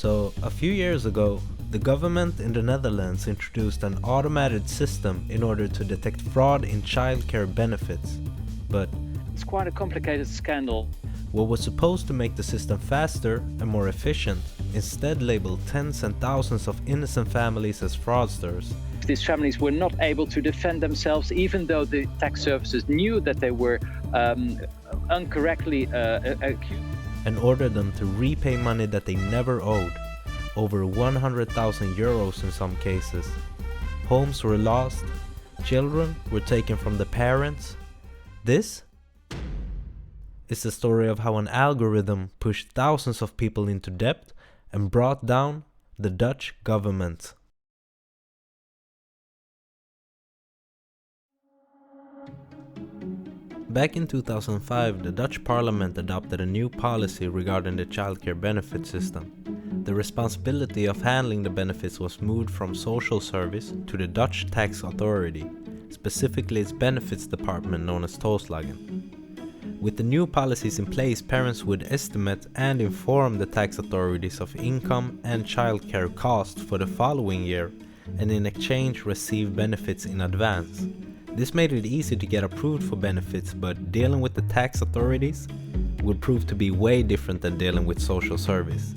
So, a few years ago, the government in the Netherlands introduced an automated system in order to detect fraud in childcare benefits. But it's quite a complicated scandal. What was supposed to make the system faster and more efficient instead labeled tens and thousands of innocent families as fraudsters. These families were not able to defend themselves, even though the tax services knew that they were incorrectly accused. And ordered them to repay money that they never owed, over 100,000 euros in some cases. Homes were lost, children were taken from the parents. This is the story of how an algorithm pushed thousands of people into debt and brought down the Dutch government. Back in 2005, the Dutch parliament adopted a new policy regarding the childcare benefit system. The responsibility of handling the benefits was moved from social service to the Dutch tax authority, specifically its benefits department known as toeslagen. With the new policies in place, parents would estimate and inform the tax authorities of income and childcare costs for the following year, and in exchange receive benefits in advance. This made it easy to get approved for benefits, but dealing with the tax authorities would prove to be way different than dealing with social service.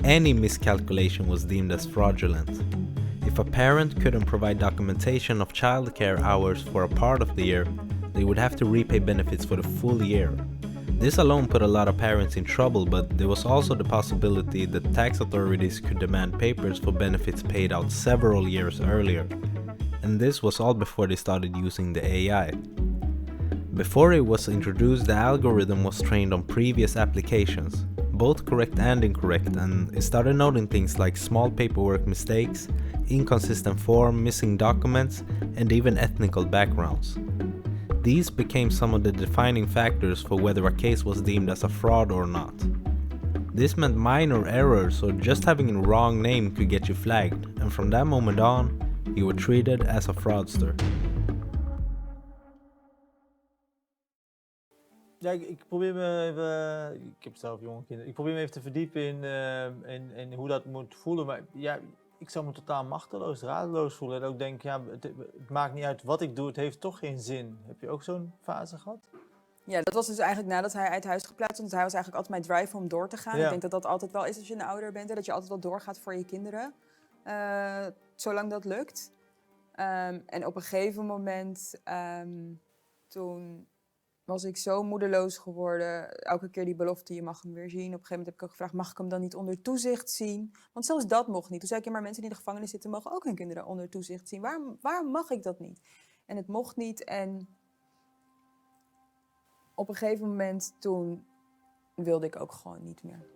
Any miscalculation was deemed as fraudulent. If a parent couldn't provide documentation of childcare hours for a part of the year, they would have to repay benefits for the full year. This alone put a lot of parents in trouble, but there was also the possibility that tax authorities could demand papers for benefits paid out several years earlier. And this was all before they started using the AI. Before it was introduced, the algorithm was trained on previous applications, both correct and incorrect, and it started noting things like small paperwork mistakes, inconsistent form, missing documents, and even ethnical backgrounds. These became some of the defining factors for whether a case was deemed as a fraud or not. This meant minor errors or just having a wrong name could get you flagged, and from that moment on, you were treated as a fraudster. Ja, ik probeer me even, ik heb zelf jonge kinderen, ik probeer me even te verdiepen in hoe dat moet voelen. Maar ja, ik zou me totaal machteloos, radeloos voelen. En ook denk, ja, het maakt niet uit wat ik doe, het heeft toch geen zin. Heb je ook zo'n fase gehad? Ja, dat was dus eigenlijk nadat hij uit huis geplaatst was. Want hij was eigenlijk altijd mijn drive om door te gaan. Ja. Ik denk dat dat altijd wel is als je een ouder bent. Hè, dat je altijd wel doorgaat voor je kinderen. Zolang dat lukt. En op een gegeven moment, toen was ik zo moedeloos geworden. Elke keer die belofte, je mag hem weer zien. Op een gegeven moment heb ik ook gevraagd, mag ik hem dan niet onder toezicht zien? Want zelfs dat mocht niet. Toen zei ik, ja, maar mensen die in de gevangenis zitten, mogen ook hun kinderen onder toezicht zien. Waarom mag ik dat niet? En het mocht niet. En op een gegeven moment, toen wilde ik ook gewoon niet meer.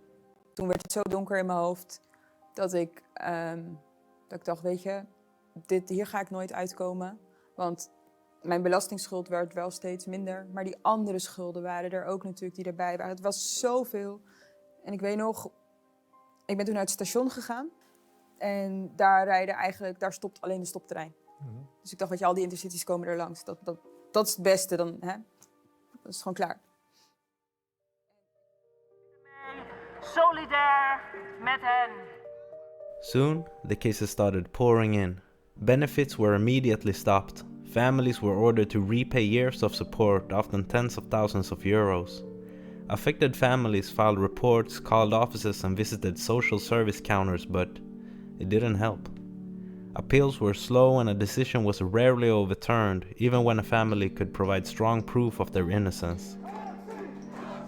Toen werd het zo donker in mijn hoofd dat ik dacht, weet je, hier ga ik nooit uitkomen. Want mijn belastingsschuld werd wel steeds minder. Maar die andere schulden waren er ook natuurlijk die erbij waren. Het was zoveel. En ik weet nog, ik ben toen naar het station gegaan. En daar stopt alleen de stoptrein. Mm-hmm. Dus ik dacht, weet je, al die intercities komen er langs. Dat is het beste dan, hè? Dat is gewoon klaar. Solidair met hen. Soon, the cases started pouring in. Benefits were immediately stopped. Families were ordered to repay years of support, often tens of thousands of euros. Affected families filed reports, called offices, and visited social service counters, but it didn't help. Appeals were slow and a decision was rarely overturned, even when a family could provide strong proof of their innocence.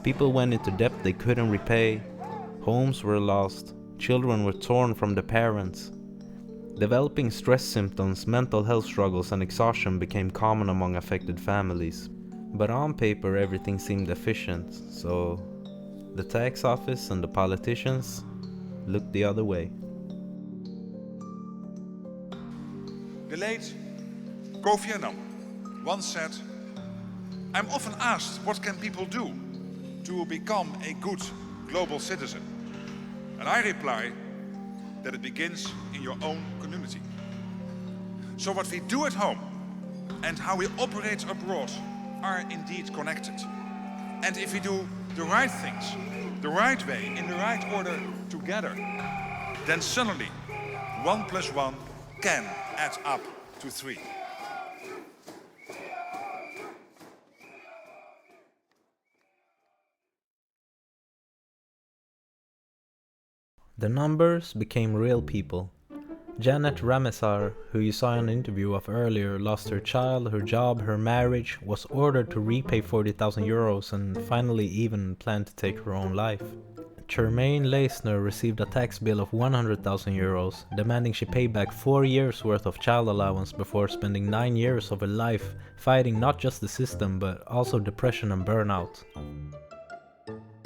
People went into debt they couldn't repay, homes were lost, children were torn from their parents. Developing stress symptoms, mental health struggles, and exhaustion became common among affected families. But on paper, everything seemed efficient, so the tax office and the politicians looked the other way. The late Kofi Annan once said, "I'm often asked what can people do to become a good global citizen? And I reply that it begins in your own community. So what we do at home and how we operate abroad are indeed connected. And if we do the right things, the right way, in the right order together, then suddenly 1 + 1 can add up to 3. The numbers became real people. Janet Ramesar, who you saw in an interview of earlier, lost her child, her job, her marriage, was ordered to repay 40,000 euros and finally even planned to take her own life. Charmaine Leisner received a tax bill of 100,000 euros, demanding she pay back 4 years worth of child allowance before spending 9 years of her life fighting not just the system but also depression and burnout.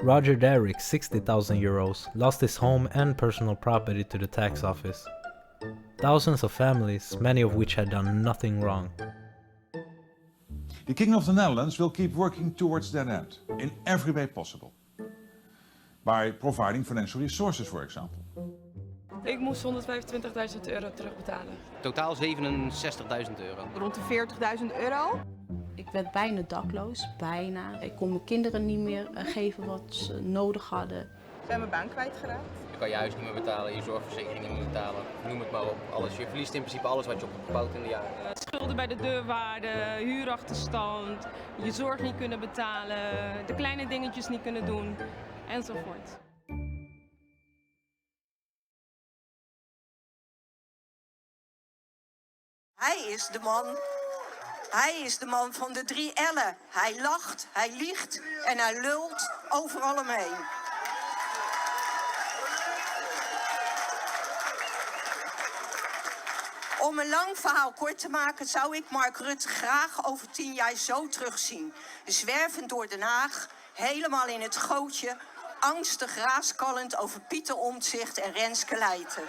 Roger Derrick, 60,000 euros, lost his home and personal property to the tax office. Thousands of families, many of which had done nothing wrong. The King of the Netherlands will keep working towards that end in every way possible. By providing financial resources, for example. Ik moest 125.000 euro terugbetalen. Totaal 67.000 euro. Rond de 40.000 euro. Ik werd bijna dakloos, bijna. Ik kon mijn kinderen niet meer geven wat ze nodig hadden. Ik ben mijn baan kwijtgeraakt. Je kan je huis niet meer betalen, je zorgverzekering niet meer betalen. Noem het maar op. Alles. Je verliest in principe alles wat je op hebt gebouwd in de jaren. Schulden bij de deurwaarde, huurachterstand, je zorg niet kunnen betalen, de kleine dingetjes niet kunnen doen, enzovoort. Hij is de man van de 3 L'en. Hij lacht, hij liegt en hij lult overal omheen. Om een lang verhaal kort te maken zou ik Mark Rutte graag over 10 jaar zo terugzien. Zwervend door Den Haag, helemaal in het gootje, angstig raaskallend over Pieter Omtzigt en Renske Leijten.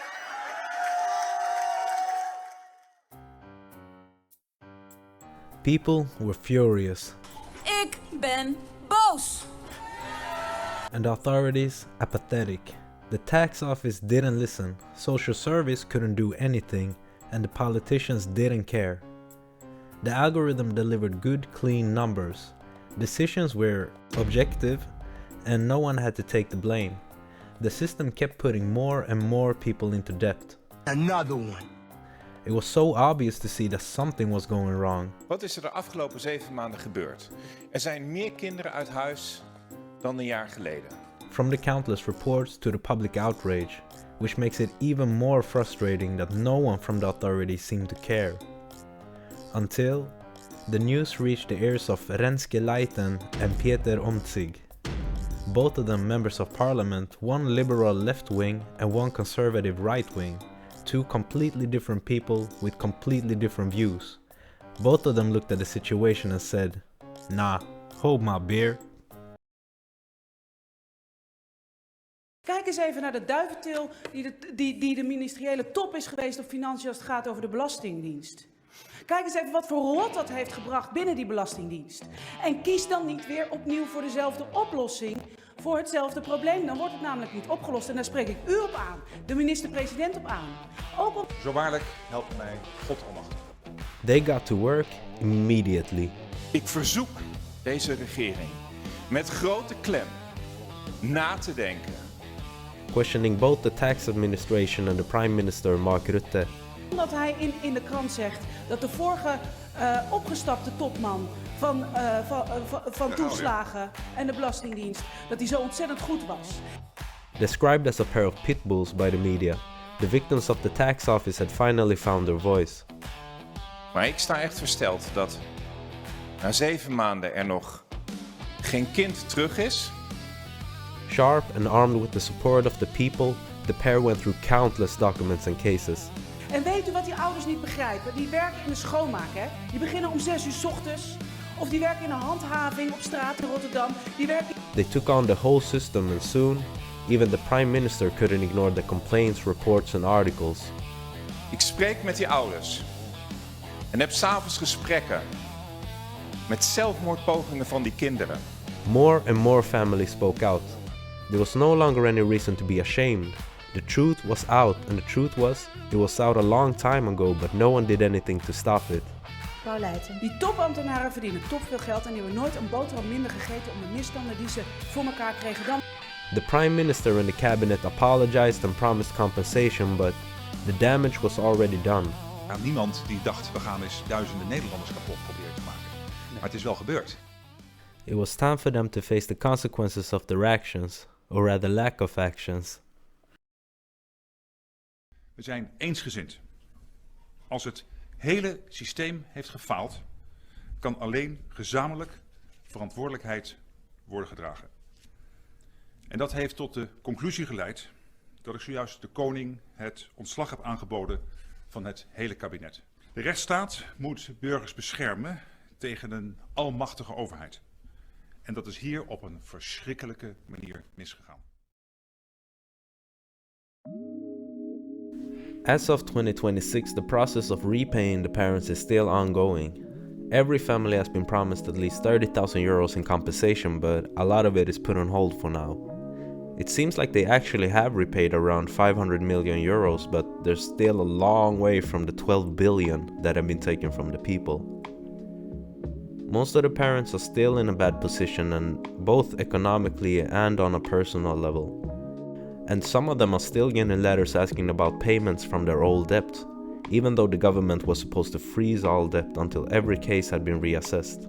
People were furious. Ik ben boos. And the authorities apathetic. The tax office didn't listen, social service couldn't do anything, and the politicians didn't care. The algorithm delivered good, clean numbers. Decisions were objective, and no one had to take the blame. The system kept putting more and more people into debt. Another one. It was so obvious to see that something was going wrong. Wat is er de afgelopen 7 maanden gebeurd? Er zijn meer kinderen uit huis dan een jaar geleden. From the countless reports to the public outrage, which makes it even more frustrating that no one from the authorities seemed to care. Until the news reached the ears of Renske Leijten and Pieter Omtzigt. Both of them members of parliament, one liberal left wing and one conservative right wing. 2 completely different people with completely different views. Both of them looked at the situation and said, "Nah, hold my beer." Kijk eens even naar de duiventil die de ministeriële top is geweest op financiën als het gaat over de Belastingdienst. Kijk eens even wat voor rot dat heeft gebracht binnen die Belastingdienst. En kies dan niet weer opnieuw voor dezelfde oplossing, voor hetzelfde probleem. Dan wordt het namelijk niet opgelost. En daar spreek ik u op aan, de minister-president op aan. Ook op... Zo waarlijk helpt mij God almachtig. They got to work immediately. Ik verzoek deze regering met grote klem na te denken. Questioning both the tax administration and the Prime Minister Mark Rutte. Omdat hij in de krant zegt dat de vorige opgestapte topman van toeslagen en de Belastingdienst, dat hij zo ontzettend goed was. Described as a pair of pitbulls by the media, the victims of the tax office had finally found their voice. Maar ik sta echt versteld dat na 7 maanden er nog geen kind terug is. Sharp and armed with the support of the people, the pair went through countless documents and cases. En weet u wat die ouders niet begrijpen? Die werken in de schoonmaak, hè? Die beginnen om 6 uur 's ochtends. Of die werken in een handhaving op straat in Rotterdam. Die werken... They took on the whole system and soon, even the Prime Minister couldn't ignore the complaints, reports and articles. Ik spreek met die ouders en heb 's avonds gesprekken met zelfmoordpogingen van die kinderen. More and more families spoke out. There was no longer any reason to be ashamed. The truth was out, and the truth was, it was out a long time ago, but no one did anything to stop it. Paulijten. Die topambtenaren verdienen topveel geld en die hebben nooit een boterham minder gegeten om de misstanden die ze voor elkaar kregen dan. The Prime Minister and the cabinet apologized and promised compensation, but the damage was already done. Ja, niemand die dacht, we gaan eens duizenden Nederlanders kapot proberen te maken. Maar het is wel gebeurd. It was time for them to face the consequences of their actions, or rather lack of actions. We zijn eensgezind. Als het hele systeem heeft gefaald, kan alleen gezamenlijk verantwoordelijkheid worden gedragen. En dat heeft tot de conclusie geleid dat ik zojuist de koning het ontslag heb aangeboden van het hele kabinet. De rechtsstaat moet burgers beschermen tegen een almachtige overheid. En dat is hier op een verschrikkelijke manier misgegaan. As of 2026, the process of repaying the parents is still ongoing. Every family has been promised at least 30,000 euros in compensation, but a lot of it is put on hold for now. It seems like they actually have repaid around 500 million euros, but there's still a long way from the 12 billion that have been taken from the people. Most of the parents are still in a bad position, and both economically and on a personal level. And some of them are still getting letters asking about payments from their old debt, even though the government was supposed to freeze all debt until every case had been reassessed.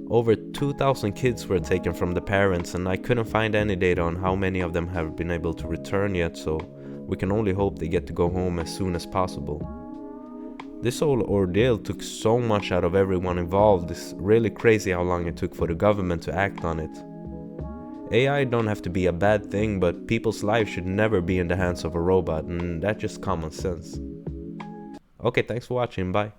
Over 2,000 kids were taken from the parents, and I couldn't find any data on how many of them have been able to return yet, so we can only hope they get to go home as soon as possible. This whole ordeal took so much out of everyone involved. It's really crazy how long it took for the government to act on it. AI don't have to be a bad thing, but people's lives should never be in the hands of a robot, and that's just common sense. Okay, thanks for watching, bye.